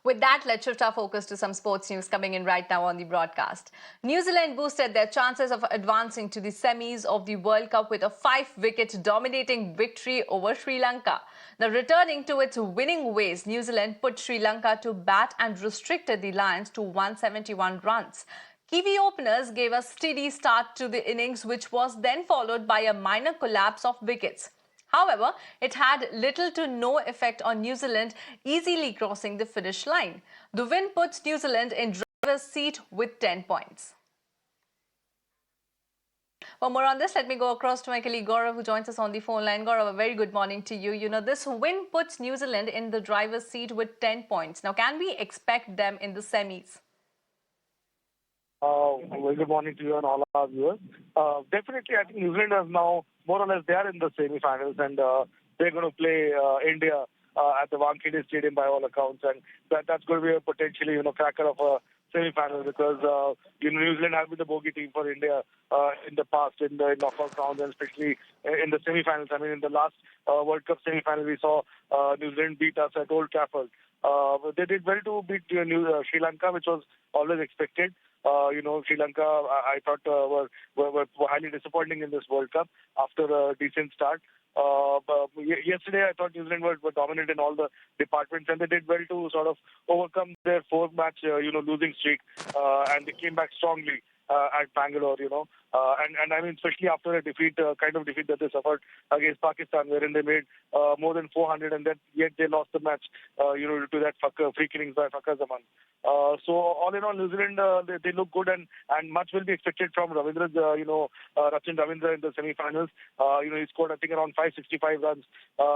With that, let's shift our focus to some sports news coming in right now on the broadcast. New Zealand boosted their chances of advancing to the semis of the World Cup with a 5-wicket dominating victory over Sri Lanka. Now, returning to its winning ways, New Zealand put Sri Lanka to bat and restricted the Lions to 171 runs. Kiwi openers gave a steady start to the innings, which was then followed by a minor collapse of wickets. However, it had little to no effect on New Zealand easily crossing the finish line. The win puts New Zealand in driver's seat with 10 points. For more on this, let me go across to my colleague Gaurav, who joins us on the phone line. Gaurav, a very good morning to you. This win puts New Zealand in the driver's seat with 10 points. Now, can we expect them in the semis? Very good morning to you and all our viewers. Definitely, I think New Zealand is now more or less they are in the semi-finals, and they're going to play India at the Wankhede Stadium by all accounts, and that's going to be a potentially cracker of a semi-final because New Zealand have been the bogey team for India in the past in the knockout rounds and especially in the semi-finals. I mean, in the last World Cup semi-final, we saw New Zealand beat us at Old Trafford. They did well to beat Sri Lanka, which was always expected. Sri Lanka, I thought, were highly disappointing in this World Cup after a decent start. Yesterday, I thought New Zealand were dominant in all the departments, and they did well to sort of overcome their four-match, losing streak, and they came back strongly at Bangalore, and I mean, especially after a defeat, kind of defeat that they suffered against Pakistan, wherein they made more than 400, and yet they lost the match, to that free killings by Fakhar Zaman. So all in all, New Zealand, they look good, and much will be expected from Ravindra, Rachin Ravindra in the semi-finals. He scored, I think, around 565 runs.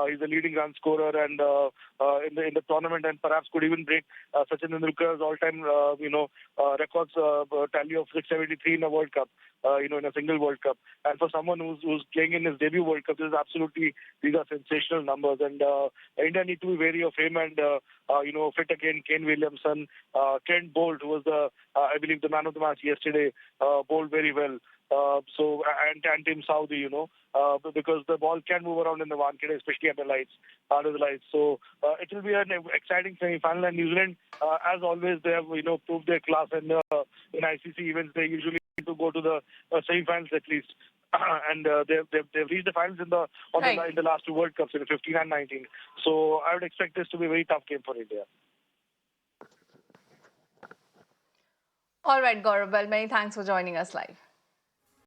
He's the leading run scorer, and in the tournament, and perhaps could even break Sachin Tendulkar's all-time, records tally of 673 in a World Cup. In a single World Cup. And for someone who's playing in his debut World Cup, these are sensational numbers. And India need to be wary of him and, fit again, Kane Williamson, Trent Bolt, who was I believe, the man of the match yesterday, bowled very well. And Tim Saudi, because the ball can move around in the Wankhede, especially under the lights. So it will be an exciting semi-final. And New Zealand, as always, they have, proved their class. And in ICC events, they usually to go to the semi-finals at least. And they've reached the finals in the last two World Cups, in 15 and 19. So I would expect this to be a very tough game for India. All right, Gaurav. Well, many thanks for joining us live.